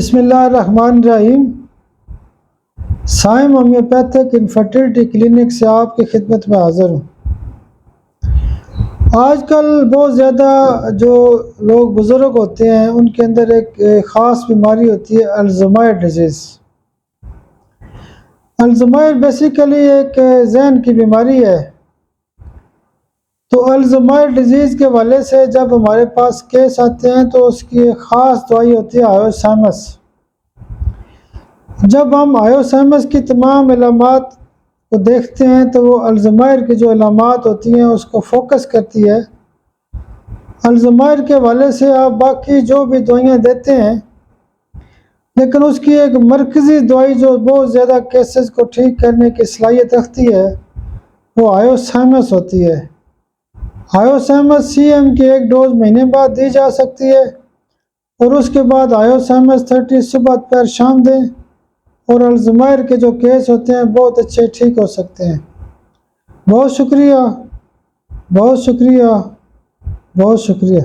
بسم اللہ الرحمن الرحیم۔ سائم ہومیوپیتھک انفرٹیلٹی کلینک سے آپ کی خدمت میں حاضر ہوں۔ آج کل بہت زیادہ جو لوگ بزرگ ہوتے ہیں ان کے اندر ایک خاص بیماری ہوتی ہے الزائمر ڈیزیز۔ الزائمر بیسیکلی ایک ذہن کی بیماری ہے۔ تو الزائمر ڈیزیز کے حوالے سے جب ہمارے پاس کیس آتے ہیں تو اس کی ایک خاص دوائی ہوتی ہے آیوسائمس۔ جب ہم آیوسائمس کی تمام علامات کو دیکھتے ہیں تو وہ الزائمر کی جو علامات ہوتی ہیں اس کو فوکس کرتی ہے۔ الزائمر کے حوالے سے آپ باقی جو بھی دوائیاں دیتے ہیں، لیکن اس کی ایک مرکزی دوائی جو بہت زیادہ کیسز کو ٹھیک کرنے کی صلاحیت رکھتی ہے وہ آیوسائمس ہوتی ہے۔ آیوسائمس سی ایم کی ایک ڈوز مہینے بعد دی جا سکتی ہے، اور اس کے بعد آیوسائمس 30 صبح دوپہر شام دیں، اور الزائمر کے جو کیس ہوتے ہیں بہت اچھے ٹھیک ہو سکتے ہیں۔ بہت شکریہ، بہت شکریہ، بہت شکریہ۔